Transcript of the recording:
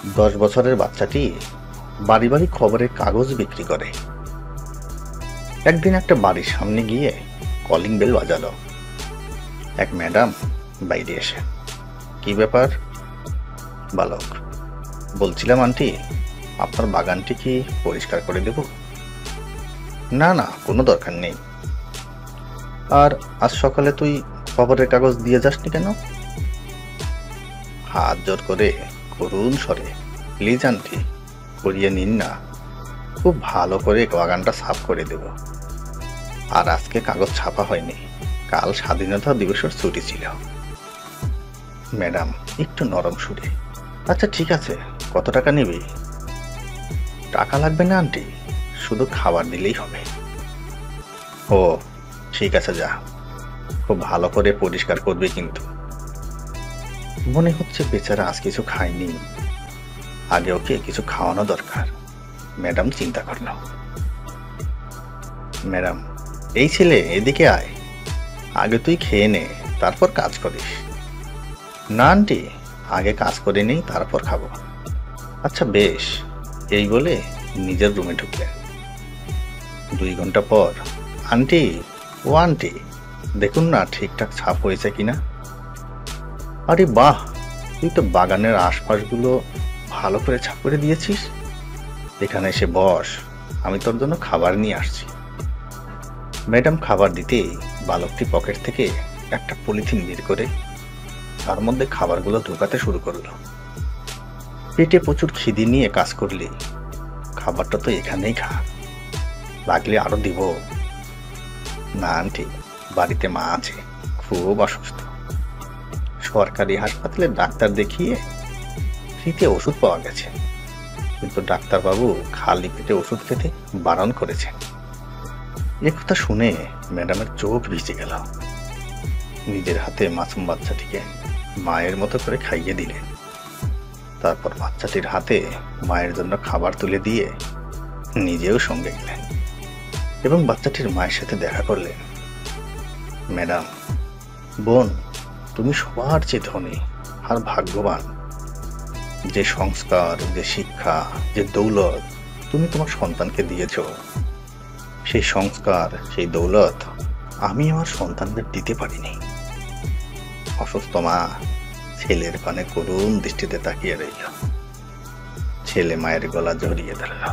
10 বছরের বাচ্চাটি বাড়ি বাড়ি খবরের কাগজ বিক্রি করে। একদিন একটা বাড়ির সামনে গিয়ে কলিং বেল বাজালো। এক ম্যাডাম বাইরে এসে, কি ব্যাপার? বালক, বলছিলাম আন্টি, আপনার বাগানটি কি পরিষ্কার করে দেব? না না, কোনো দরকার নেই। আর আজ সকালে তুই খবরের কাগজ দিয়ে যাসনি কেন? হাত জোর করে করুণ স্বরে, প্লিজ আন্টি, করিয়ে নিন না, খুব ভালো করে বাগানটা সাফ করে দেব। আর আজকে কাগজ ছাপা হয়নি, কাল স্বাধীনতা দিবসের ছুটি ছিল। ম্যাডাম একটু নরম সুরে, আচ্ছা ঠিক আছে, কত টাকা নিবি? টাকা লাগবে না আন্টি, শুধু খাবার দিলেই হবে। ও ঠিক আছে, যা, খুব ভালো করে পরিষ্কার করবে কিন্তু। মনে হচ্ছে বেচারা আজ কিছু খায়নি, আগে ওকে কিছু খাওয়ানো দরকার। ম্যাডাম চিন্তা করল। ম্যাডাম, এই ছেলে এদিকে আয়, আগে তুই খেয়ে নে, তারপর কাজ করিস। না আন্টি, আগে কাজ করে নেই, তারপর খাবো। আচ্ছা বেশ, এই বলে নিজের রুমে ঢুকলেন। 2 ঘন্টা পর, আন্টি, ও আন্টি, দেখুন না ঠিকঠাক ছাপ হয়েছে কিনা। আরে বাহ, তুই তো বাগানের আশপাশগুলো ভালো করে ছাপ করে দিয়েছিস। এখানে এসে বস, আমি তোর জন্য খাবার নিয়ে আসছি। ম্যাডাম খাবার দিতেই বালকটি পকেট থেকে একটা পলিথিন বের করে তার মধ্যে খাবারগুলো ঢোকাতে শুরু করলো। পেটে প্রচুর খিদে নিয়ে কাজ করলে খাবারটা তো এখানেই খা, লাগলে আরো দিব। না আন্টি, বাড়িতে মা আছে, খুব অসুস্থ। সরকারি হাসপাতালে ডাক্তার দেখিয়ে ফ্রিতে ওষুধ পাওয়া গেছে, কিন্তু ডাক্তারবাবু খালি পেটে ওষুধ খেতে বারণ করেছেন। একথা শুনে ম্যাডামের চোখ ভিজে গেল। নিজের হাতে মাসুম বাচ্চাটিকে মায়ের মতো করে খাইয়ে দিলেন। তারপর বাচ্চাটির হাতে মায়ের জন্য খাবার তুলে দিয়ে নিজেও সঙ্গে গেলেন এবং বাচ্চাটির মায়ের সাথে দেখা করলেন। ম্যাডাম, বোন, তুমি সবার চেয়ে ধনী আর ভাগ্যবান। যে সংস্কার, যে শিক্ষা, যে দৌলত তুমি তোমার সন্তানকে দিয়েছ, সেই সংস্কার, সেই দৌলত আমি আমার সন্তানদের দিতে পারিনি। অসুস্থ মা ছেলের পানে করুণ দৃষ্টিতে তাকিয়ে রইল। ছেলে মায়ের গলা জড়িয়ে ধরল।